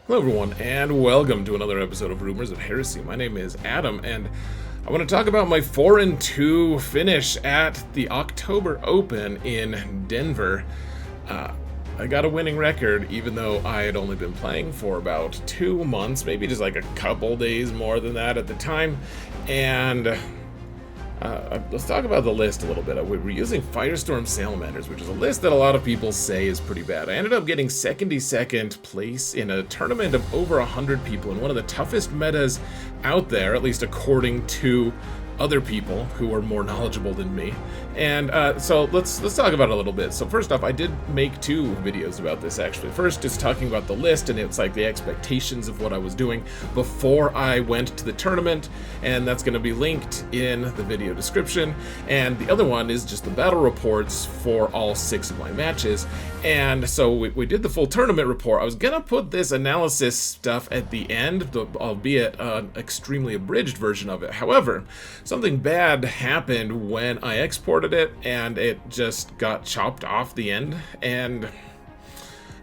Hello everyone, and welcome to another episode of Rumors of Heresy. My name is Adam, and I want to talk about my 4-2 finish at the October Open in Denver. I got a winning record, even though I had only been playing for about 2 months, maybe just like a couple days more than that at the time, and let's talk about the list a little bit. We're using Firestorm Salamanders, which is a list that a lot of people say is pretty bad. I ended up getting 72nd place in a tournament of over 100 people in one of the toughest metas out there, at least according to other people who are more knowledgeable than me. And so let's talk about it a little bit. So first off, I did make 2 videos about this actually. First is talking about the list, and it's like the expectations of what I was doing before I went to the tournament, and that's going to be linked in the video description. And the other one is just the battle reports for all 6 of my matches. And so we did the full tournament report. I was gonna put this analysis stuff at the end, albeit an extremely abridged version of it. However, something bad happened when I exported it, and it just got chopped off the end, and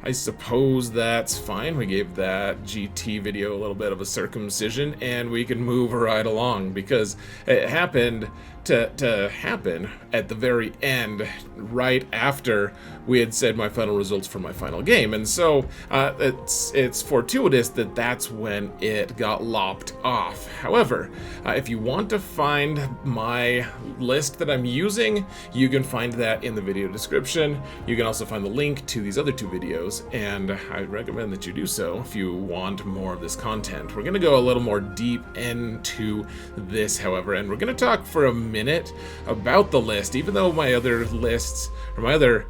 I suppose that's fine. We gave that GT video a little bit of a circumcision, and we can move right along, because it happened to happen at the very end, right after we had said my final results for my final game. And so it's fortuitous that that's when it got lopped off. However, if you want to find my list that I'm using, you can find that in the video description. You can also find the link to these other 2 videos, and I recommend that you do so if you want more of this content. We're going to go a little more deep into this, however, and we're going to talk for a minute about the list, even though my other lists, or my other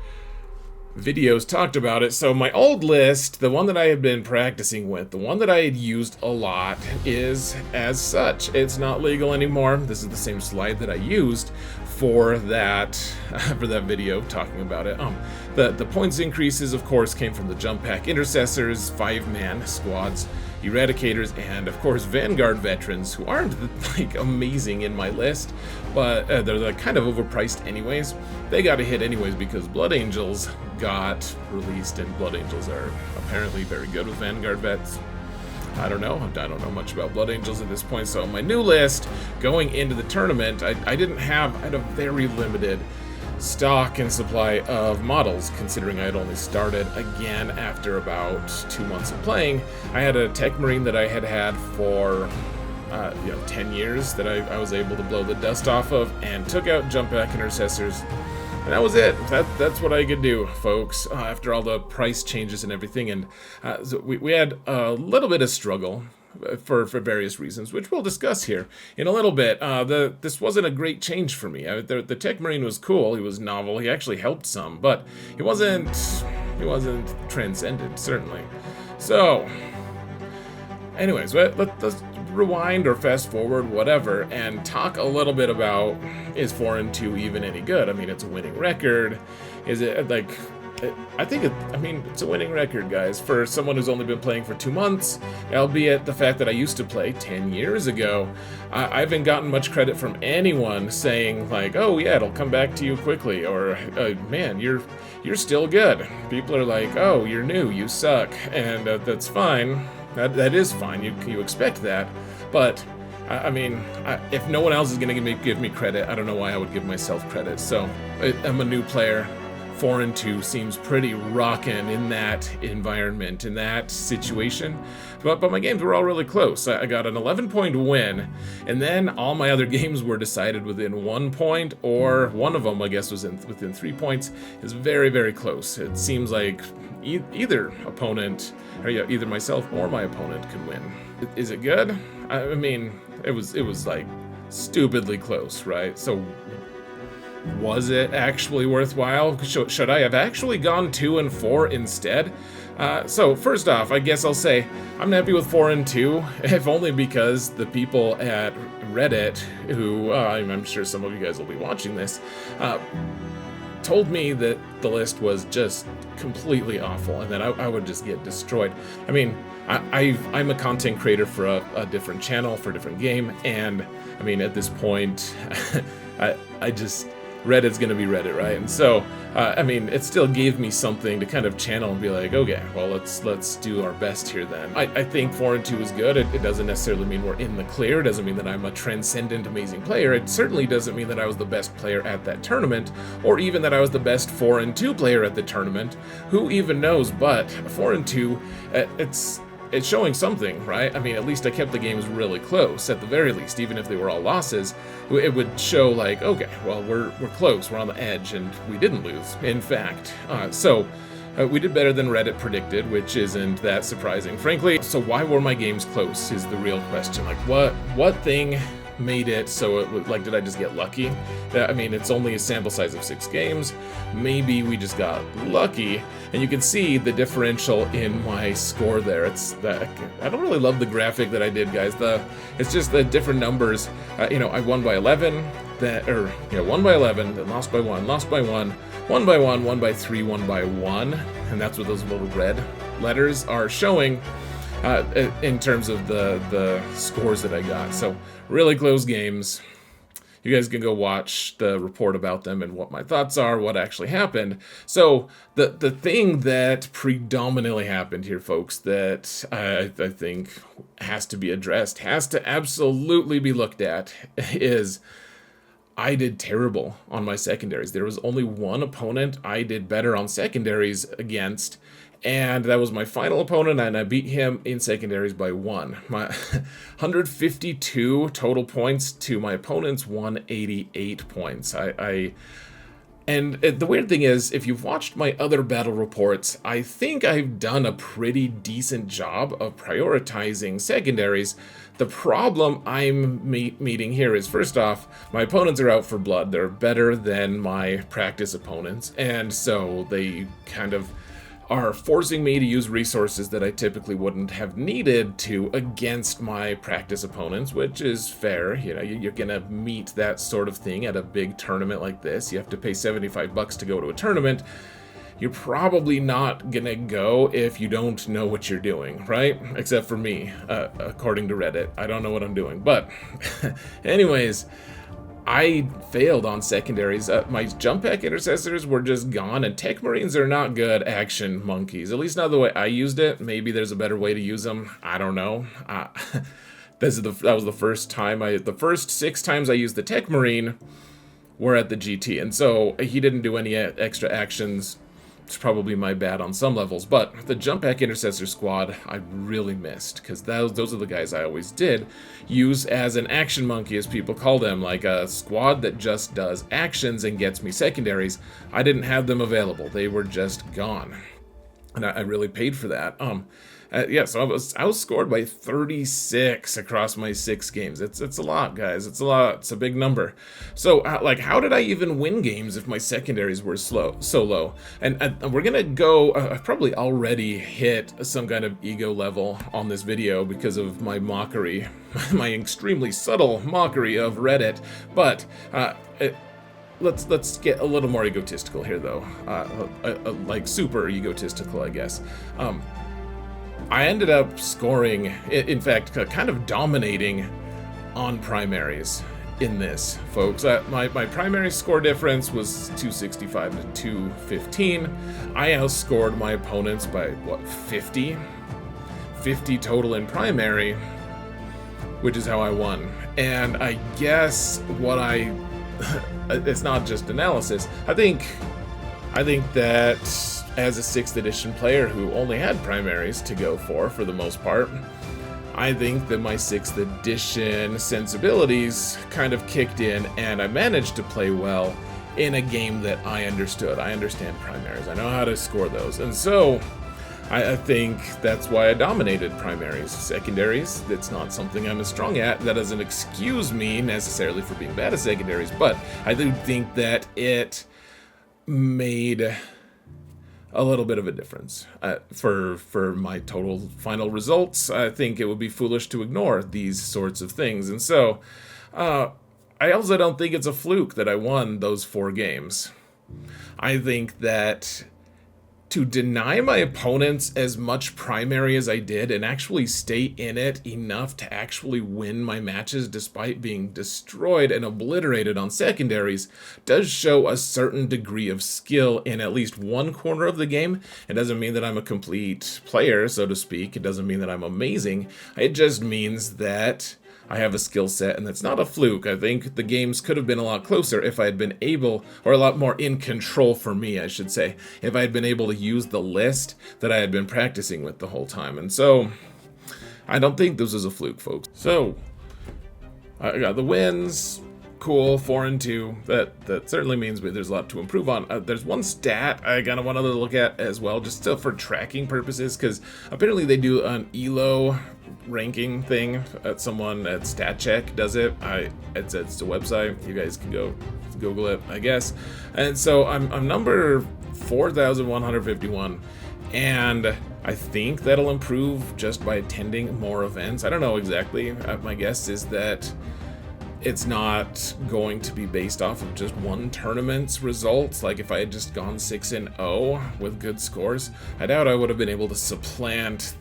videos talked about it. So my old list, the one that I had been practicing with, the one that I had used a lot, is as such. It's not legal anymore. This is the same slide that I used for that video talking about it. The points increases, of course, came from the jump pack Intercessors, 5-man squads, Eradicators, and of course Vanguard Veterans, who aren't like amazing in my list, but they're like kind of overpriced anyways. They got a hit anyways because Blood Angels got released, and Blood Angels are apparently very good with Vanguard Vets. I don't know much about Blood Angels at this point. So my new list going into the tournament, I had a very limited stock and supply of models, considering I had only started again after about 2 months of playing. I had a Techmarine that I had for 10 years that I was able to blow the dust off of, and took out jump back Intercessors, and that was it. That's what I could do, folks, after all the price changes and everything. And so we had a little bit of struggle for various reasons, which we'll discuss here in a little bit. This wasn't a great change for me. The Techmarine was cool. He was novel. He actually helped some, but he wasn't transcendent, certainly. So anyways, let's rewind or fast forward, whatever, and talk a little bit about, is 4-2 even any good? I mean, it's a winning record. Is it like, it's a winning record, guys, for someone who's only been playing for 2 months, albeit the fact that I used to play 10 years ago. I haven't gotten much credit from anyone saying like, oh yeah, it'll come back to you quickly, or man, you're still good. People are like, oh, you're new, you suck, and that's fine. That is fine. You expect that, but if no one else is going to give me credit, I don't know why I would give myself credit. So I'm a new player. 4-2 seems pretty rockin' in that environment, in that situation. But my games were all really close. I got an 11-point win, and then all my other games were decided within 1 point, or one of them, I guess, was within 3 points. It's very, very close. It seems like either opponent, or either myself or my opponent could win. Is it good? I mean, it was like stupidly close, right? So was it actually worthwhile? Should I have actually gone 2-4 instead? So first off, I guess I'll say I'm happy with 4-2, if only because the people at Reddit, who I'm sure some of you guys will be watching this, told me that the list was just completely awful, and that I would just get destroyed. I mean, I'm a content creator for a different channel, for a different game, and I mean, at this point, Reddit's gonna be Reddit, right? And so, I mean, it still gave me something to kind of channel and be like, okay, well, let's do our best here then. I think 4-2 is good. It doesn't necessarily mean we're in the clear. It doesn't mean that I'm a transcendent, amazing player. It certainly doesn't mean that I was the best player at that tournament, or even that I was the best 4-2 player at the tournament. Who even knows? But 4-2, it's showing something, right? I mean, at least I kept the games really close, at the very least. Even if they were all losses, it would show like, okay, well, we're close, we're on the edge, and we didn't lose, in fact. So we did better than Reddit predicted, which isn't that surprising, frankly. So why were my games close is the real question. Like, what thing made it so it was like, did I just get lucky? I mean, it's only a sample size of 6 games. Maybe we just got lucky, and you can see the differential in my score there. It's that I don't really love the graphic that I did, guys. It's just the different numbers. You know, I won by 11, won by 11, then lost by 1, lost by 1, won by 1, won by 3, won by 1, and that's what those little red letters are showing. In terms of the scores that I got. So really close games. You guys can go watch the report about them and what my thoughts are, what actually happened. So the thing that predominantly happened here, folks, that I think has to be addressed, has to absolutely be looked at, is I did terrible on my secondaries. There was only one opponent I did better on secondaries against, and that was my final opponent, and I beat him in secondaries by 1. My 152 total points to my opponent's 188 points. And the weird thing is, if you've watched my other battle reports, I think I've done a pretty decent job of prioritizing secondaries. The problem I'm meeting here is, first off, my opponents are out for blood. They're better than my practice opponents, and so they kind of are forcing me to use resources that I typically wouldn't have needed to against my practice opponents, which is fair. You know, you're gonna meet that sort of thing at a big tournament like this. You have to pay $75 to go to a tournament. You're probably not gonna go if you don't know what you're doing, right? Except for me, according to Reddit. I don't know what I'm doing, but anyways, I failed on secondaries. My jump pack intercessors were just gone, and Techmarines are not good action monkeys. At least not the way I used it. Maybe there's a better way to use them. I don't know. That was the first time the first 6 times I used the Techmarine were at the GT, and so he didn't do any extra actions. It's probably my bad on some levels, but the jump pack Intercessor Squad I really missed, because those are the guys I always did use as an action monkey, as people call them, like a squad that just does actions and gets me secondaries. I didn't have them available. They were just gone, and I really paid for that. Yeah, so I was outscored by 36 across my 6 games. It's a lot, guys. It's a lot. It's a big number. So, like, how did I even win games if my secondaries were so low? And we're gonna go. I've probably already hit some kind of ego level on this video because of my mockery, my extremely subtle mockery of Reddit. But let's get a little more egotistical here, though. Like super egotistical, I guess. I ended up scoring, in fact, kind of dominating on primaries in this, folks. My primary score difference was 265 to 215. I outscored my opponents by, what, 50? 50 total in primary, which is how I won. And I guess it's not just analysis. I think that as a 6th edition player who only had primaries to go for the most part, I think that my 6th edition sensibilities kind of kicked in, and I managed to play well in a game that I understood. I understand primaries. I know how to score those. And so I think that's why I dominated primaries. Secondaries, that's not something I'm as strong at. That doesn't excuse me necessarily for being bad at secondaries, but I do think that it made a little bit of a difference for my total final results. I think it would be foolish to ignore these sorts of things. And so I also don't think it's a fluke that I won those 4 games. I think that to deny my opponents as much primary as I did and actually stay in it enough to actually win my matches despite being destroyed and obliterated on secondaries does show a certain degree of skill in at least one corner of the game. It doesn't mean that I'm a complete player, so to speak. It doesn't mean that I'm amazing. It just means that I have a skill set, and that's not a fluke. I think the games could have been a lot closer if I had been able, or a lot more in control for me, I should say, if I had been able to use the list that I had been practicing with the whole time. And so, I don't think this is a fluke, folks. So, I got the wins. Cool, 4-2. That certainly means there's a lot to improve on. There's one stat I kind of wanted to look at as well, just for tracking purposes, because apparently they do an ELO ranking thing. Someone at StatCheck does it. It's a website. You guys can go Google it, I guess. And so I'm number 4,151, and I think that'll improve just by attending more events. I don't know exactly. My guess is that it's not going to be based off of just one tournament's results. Like if I had just gone 6-0 with good scores, I doubt I would have been able to supplant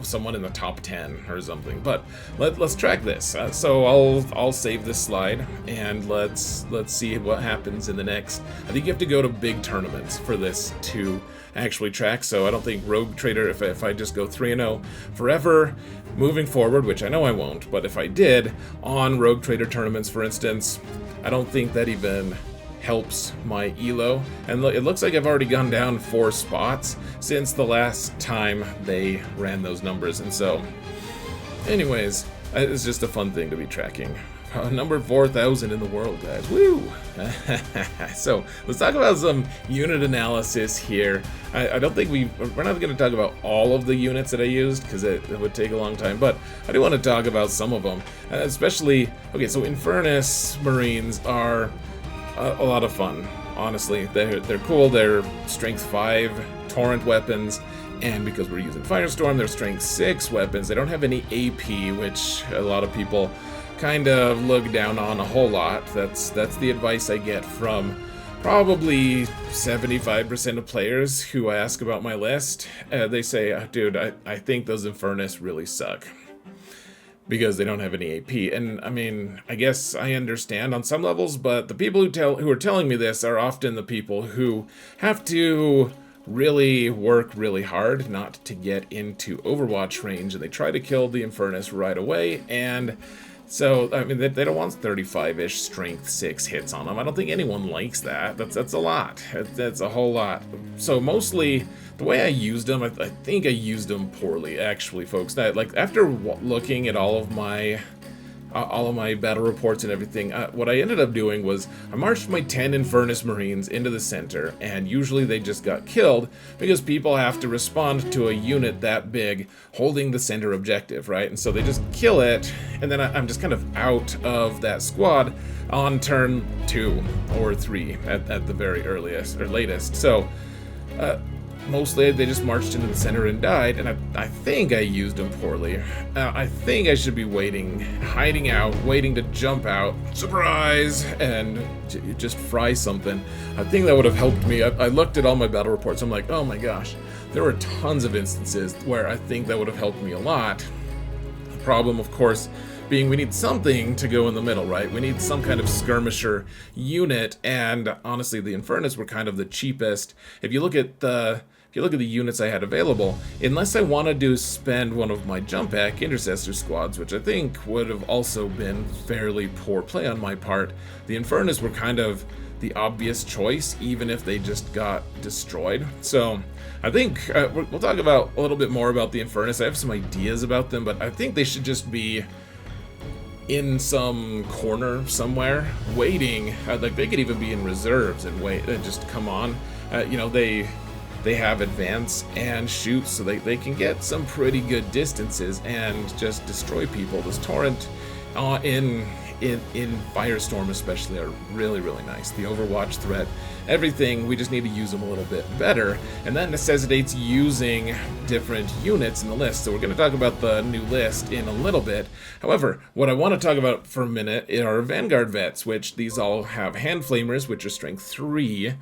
someone in the top 10 or something. But let's track this. So I'll save this slide and let's see what happens in the next. I think you have to go to big tournaments for this to actually track. So I don't think Rogue Trader, if I just go 3-0 forever moving forward, which I know I won't, but if I did on Rogue Trader tournaments, for instance, I don't think that even helps my ELO. And it looks like I've already gone down 4 spots since the last time they ran those numbers. And so, anyways, it's just a fun thing to be tracking. Number 4,000 in the world, guys. Woo! So, let's talk about some unit analysis here. I don't think we're not going to talk about all of the units that I used, because it would take a long time, but I do want to talk about some of them. Especially, okay, so Infernus Marines are a lot of fun, honestly. They're cool. They're Strength 5 Torrent weapons, and because we're using Firestorm, they're Strength 6 weapons. They don't have any AP, which a lot of people kind of look down on a whole lot. That's the advice I get from probably 75% of players who ask about my list. They say, dude, I think those Infernus really suck because they don't have any AP. And I mean, I guess I understand on some levels, but the people who are telling me this are often the people who have to really work really hard not to get into Overwatch range, and they try to kill the Infernus right away. And so, I mean, they don't want 35-ish Strength 6 hits on them. I don't think anyone likes that. That's a lot. That's a whole lot. So mostly, the way I used them, I think I used them poorly, actually, folks. Like, after looking at all of my battle reports and everything, what I ended up doing was I marched my 10 Infernus Marines into the center, and usually they just got killed because people have to respond to a unit that big holding the center objective, right? And so they just kill it, and then I'm just kind of out of that squad on turn 2 or 3 at the very earliest or latest. So mostly they just marched into the center and died, and I think I used them poorly. I think I should be waiting, hiding out, waiting to jump out, surprise, and just fry something. I think that would have helped me. I looked at all my battle reports, I'm like, oh my gosh, there were tons of instances where I think that would have helped me a lot. The problem, of course, being we need something to go in the middle, right? We need some kind of skirmisher unit, and honestly, the Infernus were kind of the cheapest. If you look at the units I had available, unless I wanted to spend one of my jump back Intercessor squads, which I think would have also been fairly poor play on my part, the Infernus were kind of the obvious choice, even if they just got destroyed. So I think we'll talk about a little bit more about the Infernus. I have some ideas about them, but I think they should just be in some corner somewhere waiting. Like, they could even be in reserves and wait and just come on. You know, they have advance and shoot, so they can get some pretty good distances and just destroy people. This torrent in Firestorm especially are really, really nice. The Overwatch threat, everything, we just need to use them a little bit better, and that necessitates using different units in the list. So we're going to talk about the new list in a little bit. However, what I want to talk about for a minute are Vanguard Vets, which these all have hand flamers, which are strength 3,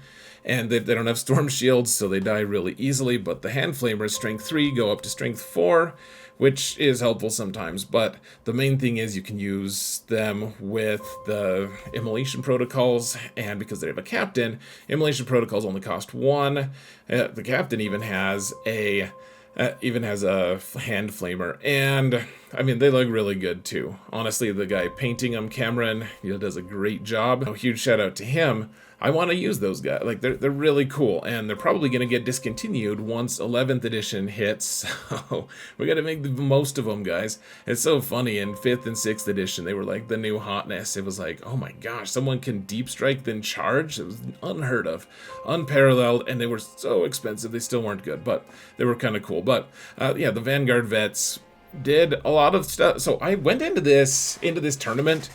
and they don't have storm shields, so they die really easily. But the hand flamers, strength 3, go up to strength 4, which is helpful sometimes. But the main thing is you can use them with the immolation protocols, and because they have a captain, immolation protocols only cost 1. The captain even has a hand flamer, and I mean, they look really good too. Honestly, the guy painting them, Cameron, does a great job. A huge shout out to him. I want to use those guys. Like, they're really cool, and they're probably going to get discontinued once 11th edition hits, so we got to make the most of them, guys. It's so funny, in 5th and 6th edition, they were like the new hotness. It was like, oh my gosh, someone can deep strike then charge? It was unheard of, unparalleled, and they were so expensive. They still weren't good, but they were kind of cool. But yeah, the Vanguard vets did a lot of stuff. So I went into this tournament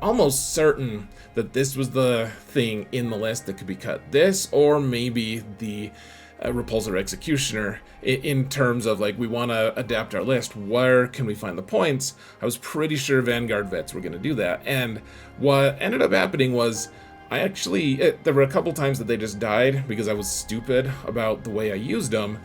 almost certain that this was the thing in the list that could be cut. This, or maybe the Repulsor Executioner, in terms of like, we want to adapt our list. Where can we find the points? I was pretty sure Vanguard vets were going to do that. And what ended up happening was, I actually, there were a couple times that they just died because I was stupid about the way I used them.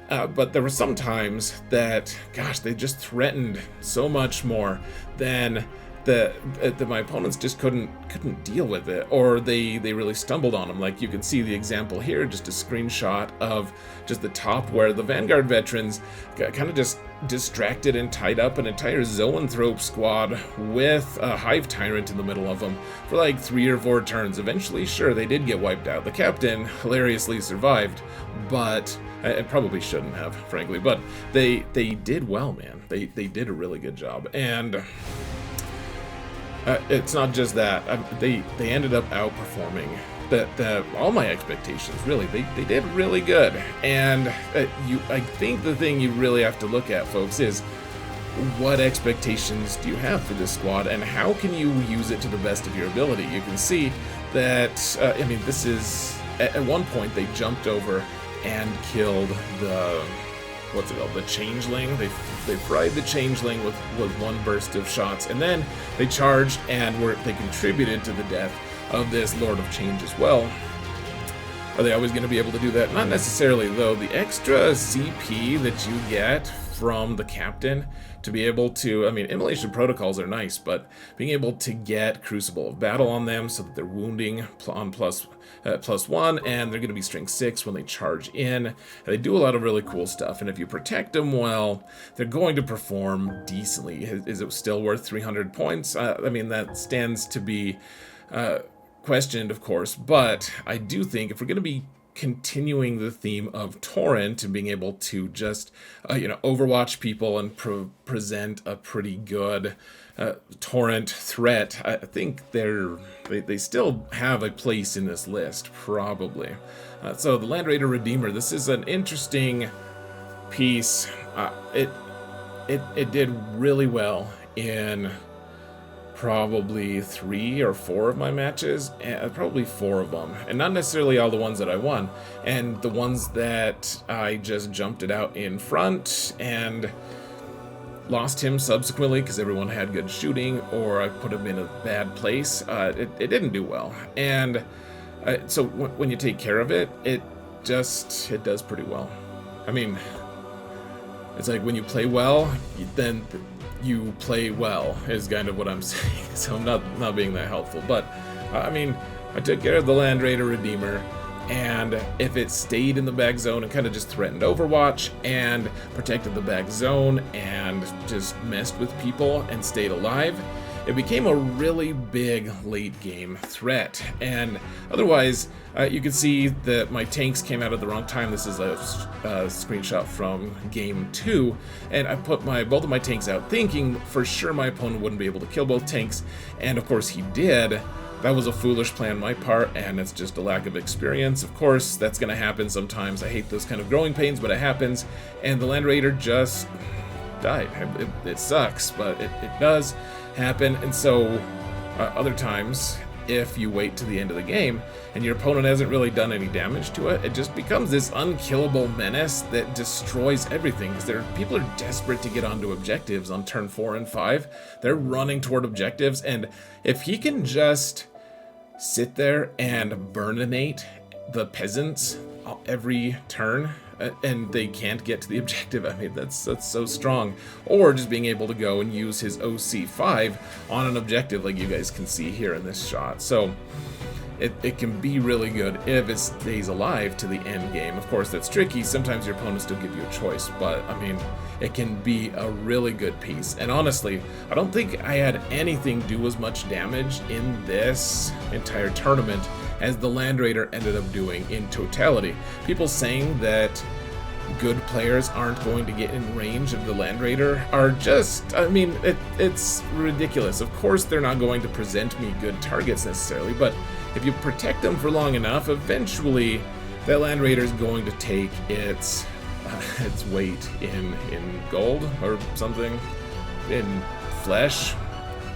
But there were some times that, gosh, they just threatened so much more than that my opponents just couldn't deal with it, or they really stumbled on them. Like, you can see the example here, just a screenshot of just the top where the Vanguard veterans kind of just distracted and tied up an entire Zoanthrope squad with a Hive Tyrant in the middle of them for like 3 or 4 turns. Eventually, sure, they did get wiped out. The captain hilariously survived, but it probably shouldn't have, frankly. But they did well, man. They did a really good job. And it's not just that. They ended up outperforming all my expectations. Really, they did really good. And I think the thing you really have to look at, folks, is what expectations do you have for this squad, and how can you use it to the best of your ability? You can see that, I mean, this is, at one point they jumped over and killed the, what's it called, the Changeling. They fried the Changeling with one burst of shots, and then they charged and they contributed to the death of this Lord of Change as well. Are they always going to be able to do that? Not necessarily, though. The extra CP that you get from the captain to be able to, I mean, immolation protocols are nice, but being able to get Crucible of Battle on them so that they're wounding on +1, and they're going to be strength 6 when they charge in. They do a lot of really cool stuff, and if you protect them well, they're going to perform decently. Is it still worth 300 points? I mean, that stands to be questioned, of course, but I do think if we're going to be continuing the theme of Torrent and being able to just, overwatch people and present a pretty good Torrent threat, I think they still have a place in this list, probably. So the Land Raider Redeemer, this is an interesting piece. It did really well in probably 3 or 4 of my matches, probably 4 of them, and not necessarily all the ones that I won, and the ones that I just jumped it out in front and lost him subsequently because everyone had good shooting, or I put him in a bad place, it didn't do well. And so when you take care of it, it does pretty well. I mean, it's like when you play well, then you play well, is kind of what I'm saying. So I'm not being that helpful, but I mean, I took care of the Land Raider Redeemer, and if it stayed in the back zone and kind of just threatened Overwatch and protected the back zone and just messed with people and stayed alive, it became a really big late game threat. And otherwise, you can see that my tanks came out at the wrong time. This is a screenshot from game 2, and I put both of my tanks out thinking for sure my opponent wouldn't be able to kill both tanks, and of course he did. That was a foolish plan on my part, and it's just a lack of experience. Of course, that's going to happen sometimes. I hate those kind of growing pains, but it happens, and the Land Raider just died. It sucks, but it does happen. And so other times, if you wait to the end of the game and your opponent hasn't really done any damage to it, it just becomes this unkillable menace that destroys everything, because people are desperate to get onto objectives on turn 4 and 5. They're running toward objectives, and if he can just sit there and burninate the peasants every turn, and they can't get to the objective. I mean, that's so strong. Or just being able to go and use his OC5 on an objective like you guys can see here in this shot. So it can be really good if it stays alive to the end game. Of course, that's tricky. Sometimes your opponents still give you a choice, but I mean, it can be a really good piece. And honestly, I don't think I had anything do as much damage in this entire tournament as the Land Raider ended up doing in totality. People saying that good players aren't going to get in range of the Land Raider are just, I mean, it's ridiculous. Of course, they're not going to present me good targets necessarily, but if you protect them for long enough, eventually that Land Raider is going to take its weight in gold or something, in flesh.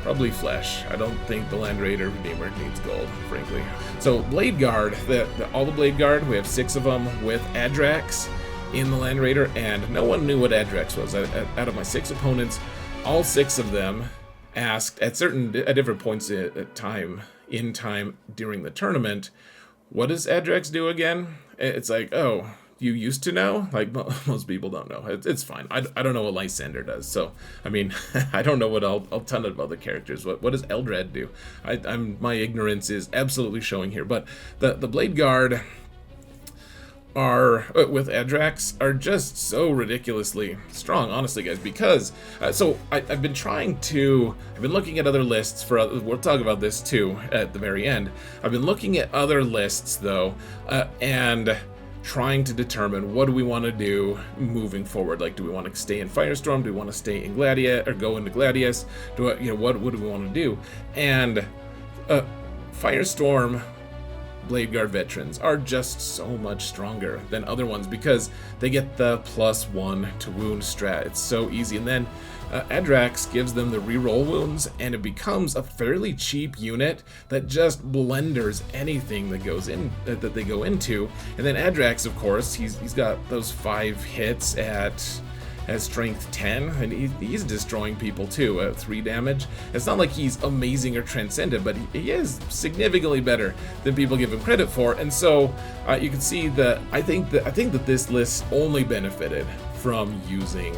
Probably flesh. I don't think the Land Raider Redeemer needs gold, frankly. So Bladeguard, all the Bladeguard, we have 6 of them with Adrax in the Land Raider, and no one knew what Adrax was. Out of my 6 opponents, all 6 of them asked at different points in time during the tournament, what does Adrax do again? It's like, oh, you used to know? Like, most people don't know. It's fine. I don't know what Lysander does. So, I mean, I don't know what a ton of other characters. What does Eldrad do? My ignorance is absolutely showing here. But the Bladeguard are, with Adrax, are just so ridiculously strong, honestly, guys, because, so I've been looking at other lists we'll talk about this too at the very end. I've been looking at other lists, though, and trying to determine what do we want to do moving forward. Like, do we want to stay in Firestorm? Do we want to stay in Gladius, or go into Gladius? What do we want to do? And Firestorm Bladeguard Veterans are just so much stronger than other ones because they get the +1 to wound strat. It's so easy. And then Adrax gives them the reroll wounds, and it becomes a fairly cheap unit that just blenders anything that goes in that they go into. And then Adrax, of course, he's got those 5 hits at strength 10, and he's destroying people too at 3 damage. It's not like he's amazing or transcendent, but he is significantly better than people give him credit for. And so you can see that I think that this list only benefited from using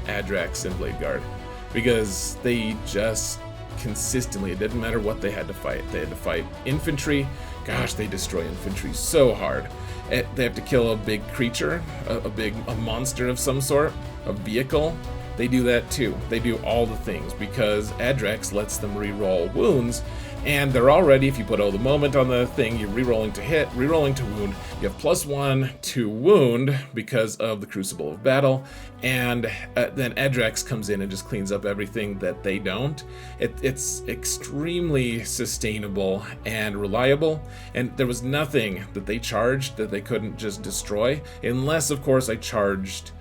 Adrax and Bladeguard, because they just consistently, it didn't matter what they had to fight. They had to fight infantry. Gosh, they destroy infantry so hard. They have to kill a big creature, a monster of some sort, a vehicle. They do that too. They do all the things because Adrax lets them re-roll wounds, and they're already, if you put the moment on the thing, you're re-rolling to hit, re-rolling to wound. You have +1 to wound because of the Crucible of Battle, and then Adrax comes in and just cleans up everything that they don't. It's extremely sustainable and reliable, and there was nothing that they charged that they couldn't just destroy, unless, of course, I charged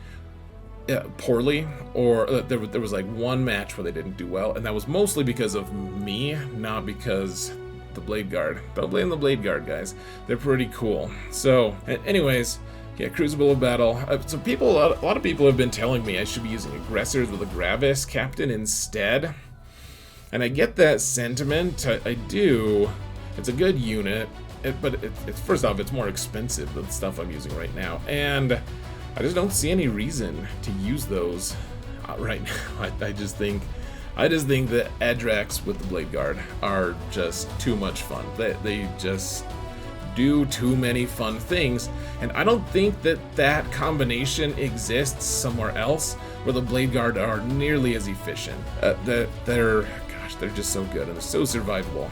poorly, or there was like one match where they didn't do well, and that was mostly because of me, not because the Bladeguard. Don't blame the Bladeguard, guys. They're pretty cool. So, anyways, yeah, Crucible of Battle. So a lot of people have been telling me I should be using Aggressors with a Gravis Captain instead, and I get that sentiment. I do. It's a good unit, but it's first off, it's more expensive than the stuff I'm using right now, and I just don't see any reason to use those right now. I just think that Adrax with the Bladeguard are just too much fun. They just do too many fun things, and I don't think that combination exists somewhere else where the Bladeguard are nearly as efficient. They're just so good, and they're so survivable.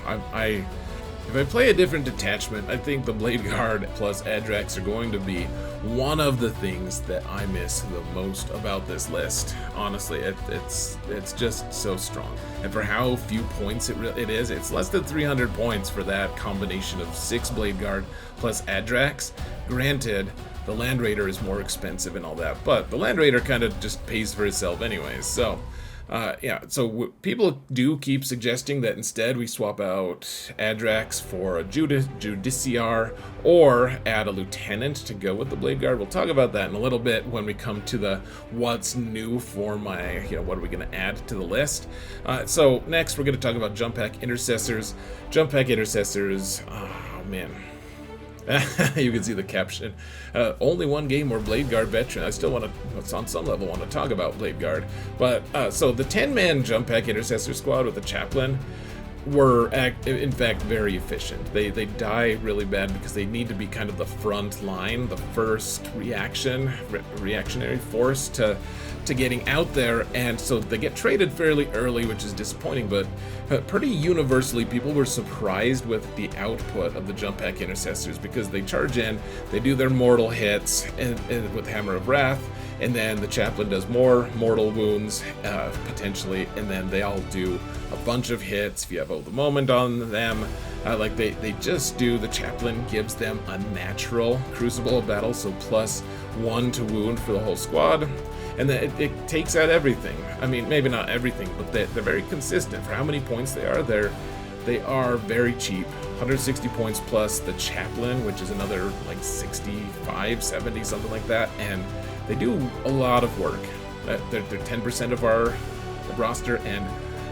If I play a different detachment, I think the Bladeguard plus Adrax are going to be one of the things that I miss the most about this list. Honestly, it's just so strong. And for how few points it is, it's less than 300 points for that combination of 6 Bladeguard plus Adrax. Granted, the Land Raider is more expensive and all that, but the Land Raider kind of just pays for itself anyways, so... so people do keep suggesting that instead we swap out Adrax for a Judiciar or add a Lieutenant to go with the Bladeguard. We'll talk about that in a little bit when we come to the what's new for my, what are we going to add to the list. So next we're going to talk about Jump Pack Intercessors. Jump Pack Intercessors, oh man. You can see the caption. Only one game where Bladeguard veteran. I still want to, on some level, want to talk about Bladeguard. But, so the 10-man jump pack Intercessor Squad with the Chaplain were, in fact, very efficient. They die really bad because they need to be kind of the front line, the first reactionary force to getting out there, and so they get traded fairly early, which is disappointing, but pretty universally people were surprised with the output of the jump pack Intercessors because they charge in, they do their mortal hits and with Hammer of Wrath, and then the Chaplain does more mortal wounds, potentially, and then they all do a bunch of hits if you have the moment on them. Like they just do, the Chaplain gives them a natural Crucible of Battle, so +1 to wound for the whole squad. And then it takes out everything. I mean, maybe not everything, but they're very consistent. For how many points they are very cheap. 160 points plus the Chaplain, which is another like 65, 70, something like that. And they do a lot of work. They're 10% of our roster, and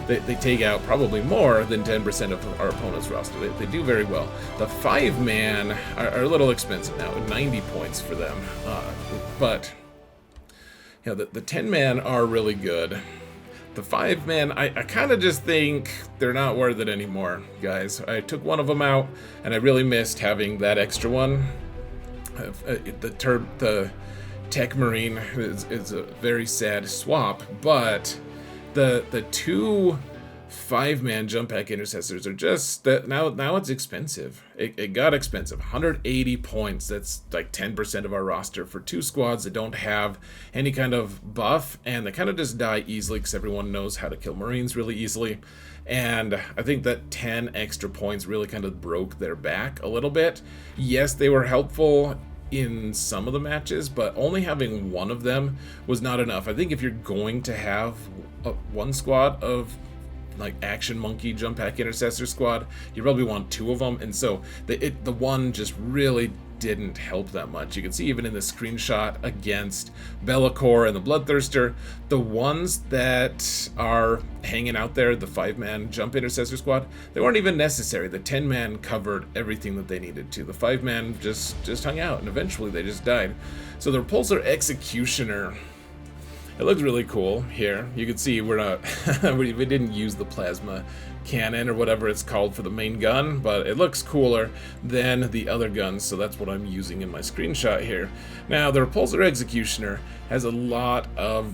they take out probably more than 10% of our opponent's roster. They do very well. The 5-man are a little expensive now, 90 points for them. But you know, the 10-man are really good. The 5-man, I kind of just think they're not worth it anymore, guys. I took one of them out, and I really missed having that extra one. The Techmarine is a very sad swap, but the two 5-man jump pack Intercessors are just that now it's expensive. It got expensive. 180 points. That's like 10% of our roster for 2 squads that don't have any kind of buff, and they kind of just die easily because everyone knows how to kill Marines really easily. And I think that 10 extra points really kind of broke their back a little bit. Yes, they were helpful in some of the matches, but only having one of them was not enough. I think if you're going to have one squad of like Action Monkey jump pack Intercessor Squad, you probably want 2 of them, and so the one just really didn't help that much. You can see even in the screenshot against Be'lakor and the Bloodthirster, the ones that are hanging out there, the 5-man jump Intercessor Squad, they weren't even necessary. The 10-man covered everything that they needed to. The 5-man just hung out, and eventually they just died. So the Repulsor Executioner, it looks really cool here. You can see we're not we didn't use the plasma cannon or whatever it's called for the main gun, but it looks cooler than the other guns, so that's what I'm using in my screenshot here. Now, the Repulsor Executioner has a lot of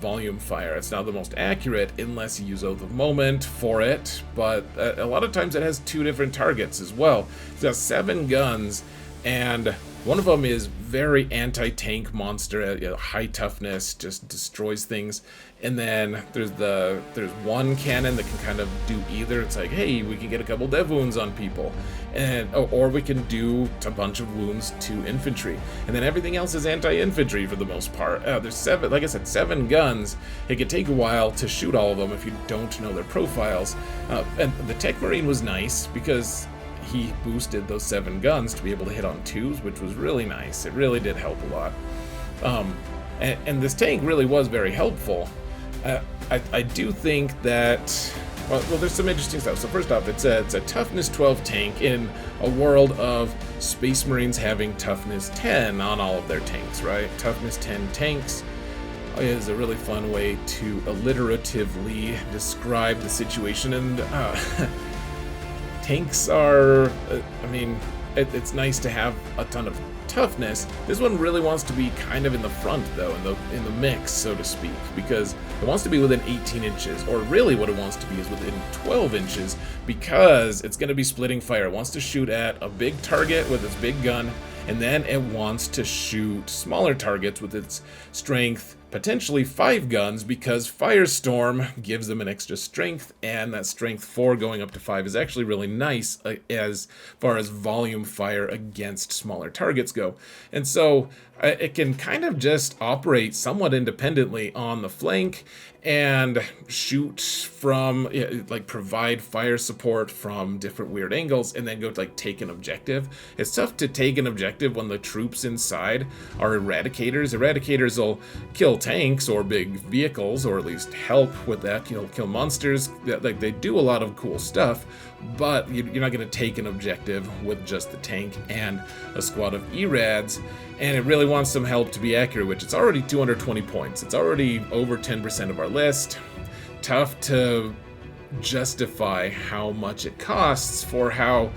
volume fire. It's not the most accurate unless you use Oath of Moment for it, but a lot of times it has 2 different targets as well. It's got 7 guns, and one of them is very anti-tank monster, high toughness, just destroys things. And then there's one cannon that can kind of do either. It's like, hey, we can get a couple dev wounds on people, and or we can do a bunch of wounds to infantry. And then everything else is anti-infantry for the most part. There's 7, like I said, 7 guns. It could take a while to shoot all of them if you don't know their profiles. And the Techmarine was nice because he boosted those 7 guns to be able to hit on 2s, which was really nice. It really did help a lot. And this tank really was very helpful. I do think that, well, there's some interesting stuff. So first off, it's a toughness 12 tank in a world of Space Marines having toughness 10 on all of their tanks, right? Toughness 10 tanks is a really fun way to alliteratively describe the situation, and tanks are, I mean, it's nice to have a ton of toughness. This one really wants to be kind of in the front, though, in the mix, so to speak, because it wants to be within 18 inches, or really what it wants to be is within 12 inches, because it's going to be splitting fire. It wants to shoot at a big target with its big gun, and then it wants to shoot smaller targets with its strength, potentially 5 guns, because Firestorm gives them an extra strength, and that strength 4 going up to 5 is actually really nice as far as volume fire against smaller targets go. And so it can kind of just operate somewhat independently on the flank and shoot from, like, provide fire support from different weird angles, and then go to, like, take an objective. It's tough to take an objective when the troops inside are eradicators. Eradicators will kill tanks or big vehicles, or at least help with that, kill monsters. Like, they do a lot of cool stuff, but you're not going to take an objective with just the tank and a squad of ERADs, and it really wants some help to be accurate, which it's already 220 points. It's already over 10% of our list. Tough to justify how much it costs for how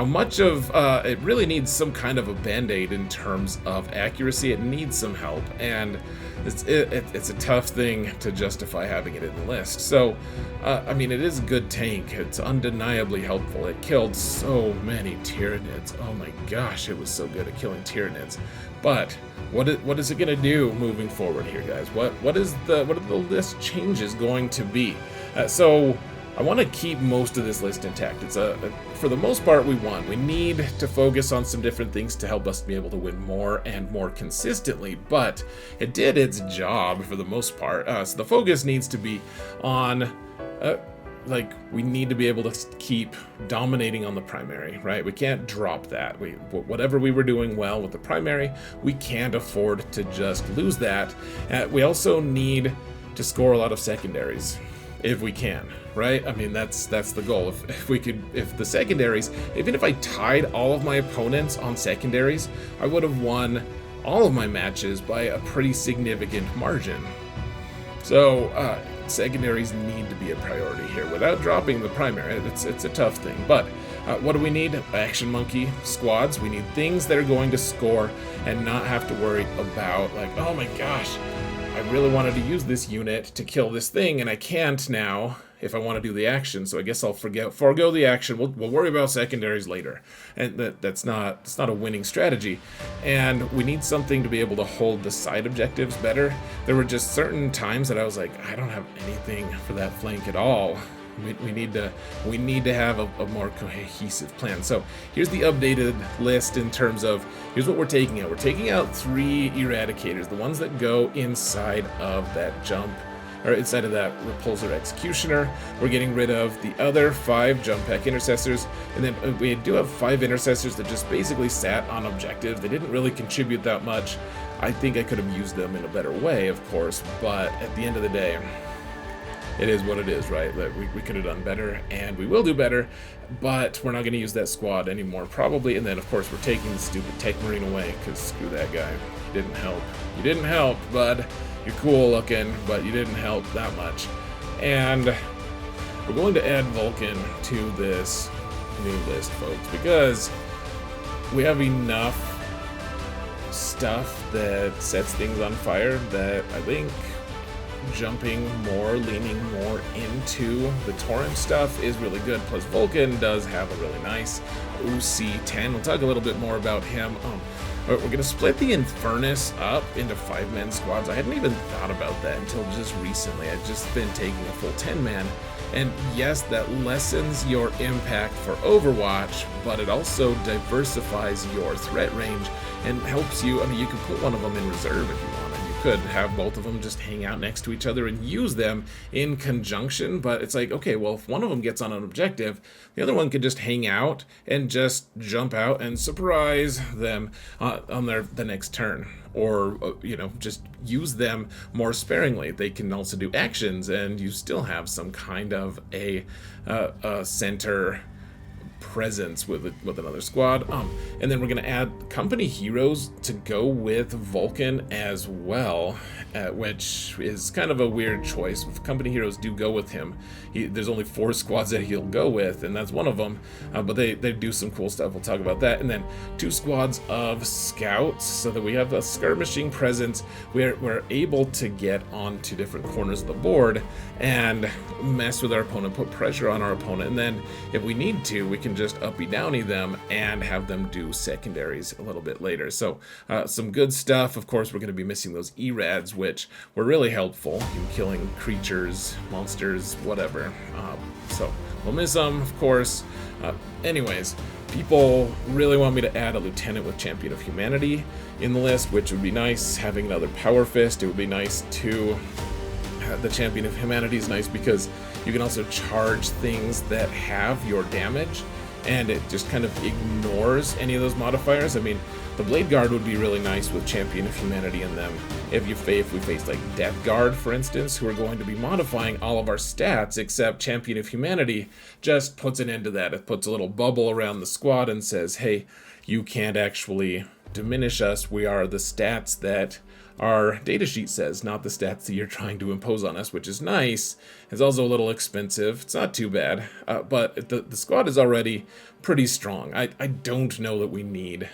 much of it really needs some kind of a band-aid in terms of accuracy. It needs some help, and it's a tough thing to justify having it in the list. So I mean, it is a good tank. It's undeniably helpful. It killed so many Tyranids. Oh my gosh, it was so good at killing Tyranids. But what is it going to do moving forward here, guys? What are the list changes going to be? So I want to keep most of this list intact. It's for the most part, we need to focus on some different things to help us be able to win more and more consistently, but it did its job for the most part. So the focus needs to be on, we need to be able to keep dominating on the primary, right? We can't drop that. Whatever we were doing well with the primary, we can't afford to just lose that. We also need to score a lot of secondaries, if we can, right? I mean, that's the goal. If the secondaries, even if I tied all of my opponents on secondaries, I would have won all of my matches by a pretty significant margin. So secondaries need to be a priority here without dropping the primary. It's a tough thing, but what do we need? Action monkey squads. We need things that are going to score and not have to worry about, like, oh my gosh, I really wanted to use this unit to kill this thing, and I can't now if I want to do the action, so I guess I'll forego the action. We'll worry about secondaries later. And that's not a winning strategy. And we need something to be able to hold the side objectives better. There were just certain times that I was like, I don't have anything for that flank at all. We need to have a more cohesive plan. So here's the updated list in terms of, here's what we're taking out. We're taking out 3 Eradicators, the ones that go inside of that jump, or inside of that Repulsor Executioner. We're getting rid of the other 5 jump pack Intercessors, and then we do have 5 Intercessors that just basically sat on objectives. They didn't really contribute that much. I think I could have used them in a better way, of course, but at the end of the day, it is what it is, right? We could have done better, and we will do better, but we're not going to use that squad anymore, probably. And then, of course, we're taking the stupid Techmarine away, because screw that guy. You didn't help. You didn't help, bud. You're cool looking, but you didn't help that much. And we're going to add Vulcan to this new list, folks, because we have enough stuff that sets things on fire that I think jumping more, leaning more into the torrent stuff is really good. Plus Vulcan does have a really nice OC10. We'll talk a little bit more about him. We're going to split the Infernus up into 5-man squads. I hadn't even thought about that until just recently. I've just been taking a full 10-man. And yes, that lessens your impact for Overwatch, but it also diversifies your threat range and helps you. I mean, you can put one of them in reserve if you want. Could have both of them just hang out next to each other and use them in conjunction, but it's like, okay, well, if one of them gets on an objective, the other one could just hang out and just jump out and surprise them on the next turn, or just use them more sparingly. They can also do actions, and you still have some kind of a center presence with another squad. And then we're going to add company heroes to go with Vulcan as well, which is kind of a weird choice. If company heroes do go with him, there's only 4 squads that he'll go with, and that's one of them, but they do some cool stuff. We'll talk about that. And then 2 squads of scouts, so that we have a skirmishing presence. We're able to get onto different corners of the board and mess with our opponent, put pressure on our opponent, and then if we need to, we can just uppy downy them and have them do secondaries a little bit later. So some good stuff. Of course, we're going to be missing those ERADs, which were really helpful in killing creatures, monsters, whatever. So we'll miss them, of course. Anyways, people really want me to add a lieutenant with Champion of Humanity in the list, which would be nice. Having another Power Fist, it would be nice to. The Champion of Humanity is nice because you can also charge things that have your damage, and it just kind of ignores any of those modifiers. I mean, The Bladeguard would be really nice with Champion of Humanity in them. If we face like Death Guard, for instance, who are going to be modifying all of our stats, except Champion of Humanity just puts an end to that. It puts a little bubble around the squad and says, hey, you can't actually diminish us. We are the stats that our datasheet says, not the stats that you're trying to impose on us, which is nice. It's also a little expensive. It's not too bad, but the squad is already pretty strong. I don't know that we need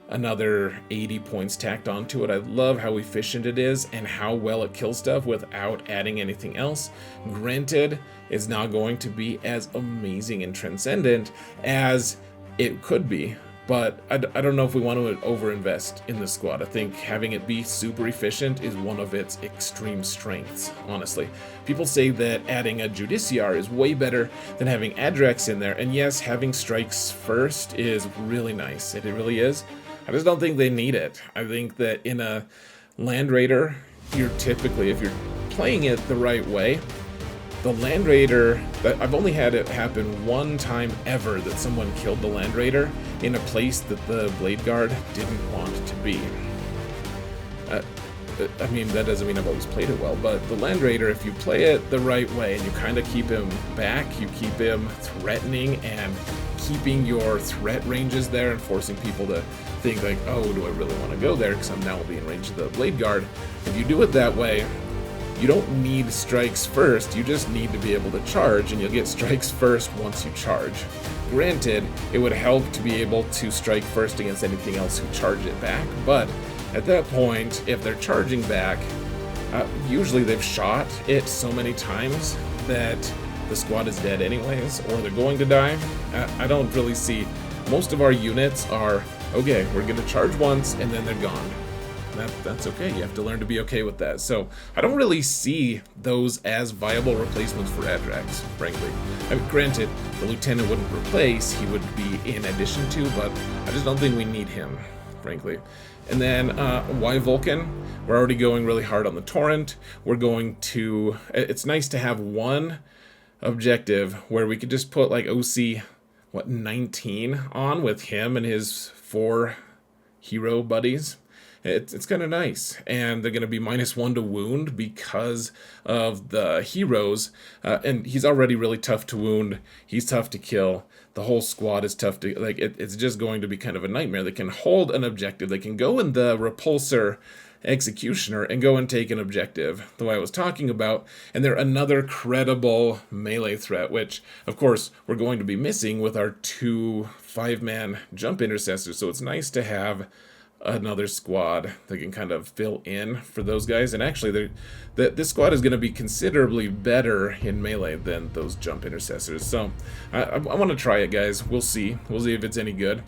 another 80 points tacked onto it. I love how efficient it is and how well it kills stuff without adding anything else. Granted, it's not going to be as amazing and transcendent as it could be, but I don't know if we want to overinvest in the squad. I think having it be super efficient is one of its extreme strengths, honestly. People say that adding a Judiciar is way better than having Adrax in there, and yes, having strikes first is really nice. It really is. I just don't think they need it. I think that in a Land Raider, you're typically, if you're playing it the right way, the Land Raider, I've only had it happen one time ever that someone killed the Land Raider in a place that the Bladeguard didn't want to be. I mean, that doesn't mean I've always played it well, but the Land Raider, if you play it the right way and you kind of keep him back, you keep him threatening and keeping your threat ranges there and forcing people to think like, oh, do I really want to go there because I'm now being range of the Bladeguard. If you do it that way, you don't need strikes first, you just need to be able to charge, and you'll get strikes first once you charge. Granted, it would help to be able to strike first against anything else who charge it back, but at that point, if they're charging back, usually they've shot it so many times that the squad is dead anyways, or they're going to die. I don't really see, most of our units are, okay, we're going to charge once and then they're gone. That's okay. You have to learn to be okay with that. So I don't really see those as viable replacements for Adrax, frankly. I mean, granted, the Lieutenant wouldn't replace, he would be in addition to, but I just don't think we need him, frankly. And then why Vulcan? We're already going really hard on the Torrent. We're going to, it's nice to have one objective where we could just put like OC, 19 on with him and his 4 hero buddies. It's kind of nice, and they're going to be -1 to wound because of the heroes, and he's already really tough to wound, he's tough to kill, the whole squad is tough to, like, it's just going to be kind of a nightmare. They can hold an objective, they can go in the Repulsor Executioner and go and take an objective, the way I was talking about, and they're another credible melee threat, which, of course, we're going to be missing with our 2 5-man jump intercessors, so it's nice to have another squad that can kind of fill in for those guys. And actually, this squad is going to be considerably better in melee than those jump intercessors. So I want to try it, guys. We'll see. We'll see if it's any good.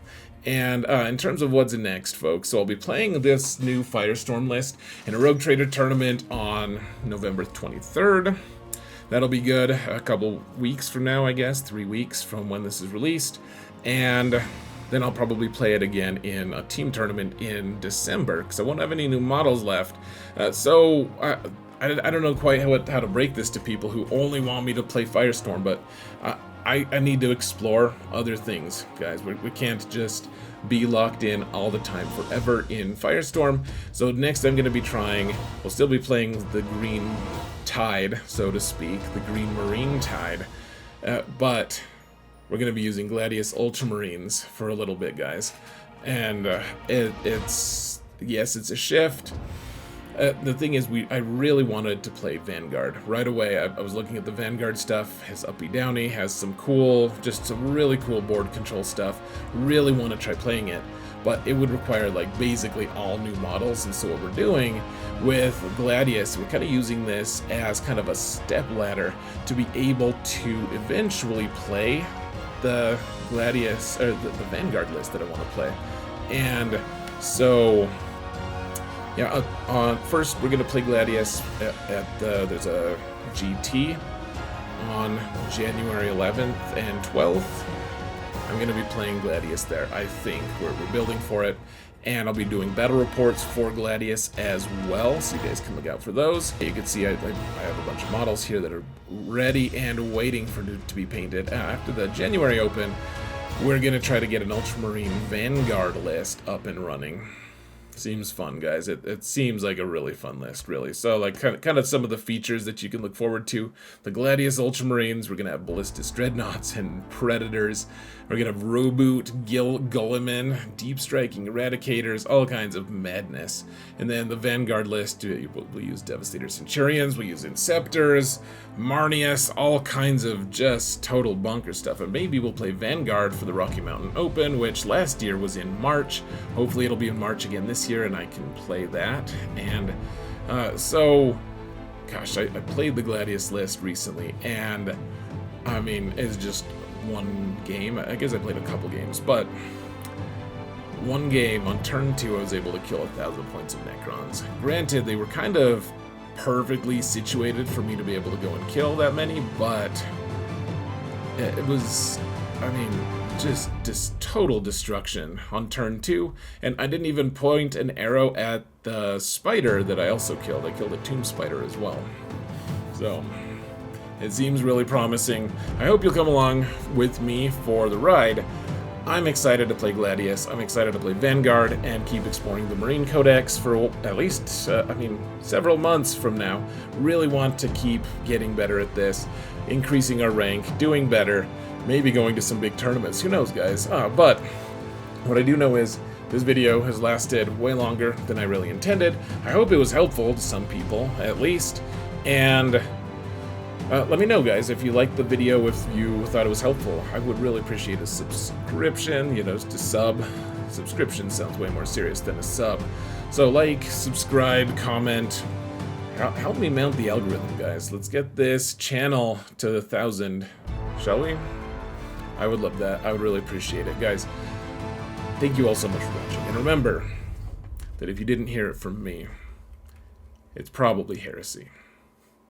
And in terms of what's next, folks, so I'll be playing this new Firestorm list in a Rogue Trader tournament on November 23rd. That'll be good. A couple weeks from now, I guess. 3 weeks from when this is released. And then I'll probably play it again in a team tournament in December, because I won't have any new models left. So I don't know quite how to break this to people who only want me to play Firestorm, but I need to explore other things, guys. We can't just be locked in all the time forever in Firestorm. So next I'm going to be trying, we'll still be playing the Green Tide, so to speak, the Green Marine Tide, but we're going to be using Gladius Ultramarines for a little bit, guys. And it's a shift. The thing is, I really wanted to play Vanguard right away. I was looking at the Vanguard stuff, has uppy downy, has some really cool board control stuff. Really want to try playing it, but it would require like basically all new models. And so what we're doing with Gladius, we're kind of using this as kind of a step ladder to be able to eventually play the Gladius, or the Vanguard list that I want to play. And so yeah, first we're going to play Gladius there's a GT on January 11th and 12th. I'm going to be playing Gladius there, I think. We're building for it, and I'll be doing battle reports for Gladius as well, so you guys can look out for those. You can see I have a bunch of models here that are ready and waiting to be painted. After the January Open, we're gonna try to get an Ultramarine Vanguard list up and running. Seems fun, guys. It seems like a really fun list, really. So, like, kind of some of the features that you can look forward to. The Gladius Ultramarines. We're going to have Ballistus Dreadnoughts and Predators. We're going to have Roboot, Guilliman, Deep Striking, Eradicators, all kinds of madness. And then the Vanguard list, we'll use Devastator Centurions, we'll use Inceptors, Marnius, all kinds of just total bunker stuff. And maybe we'll play Vanguard for the Rocky Mountain Open, which last year was in March. Hopefully it'll be in March again this year, and I can play that. And so, gosh, I played the Gladius list recently, and I mean, it's just one game. I guess I played a couple games, but one game on turn 2 I was able to kill 1,000 points of Necrons. Granted, they were kind of perfectly situated for me to be able to go and kill that many, but it was, I mean, just total destruction on turn 2, and I didn't even point an arrow at the spider that I also killed. I killed a tomb spider as well. So it seems really promising. I hope you'll come along with me for the ride. I'm excited to play Gladius, I'm excited to play Vanguard, and keep exploring the Marine Codex for at least, I mean, several months from now. Really want to keep getting better at this, increasing our rank, doing better, maybe going to some big tournaments. Who knows, guys? But what I do know is this video has lasted way longer than I really intended. I hope it was helpful to some people, at least. And let me know, guys, if you liked the video, if you thought it was helpful. I would really appreciate a subscription, you know, to sub. Subscription sounds way more serious than a sub. So like, subscribe, comment. Help me mount the algorithm, guys. Let's get this channel to 1,000, shall we? I would love that. I would really appreciate it. Guys, thank you all so much for watching. And remember that if you didn't hear it from me, it's probably heresy.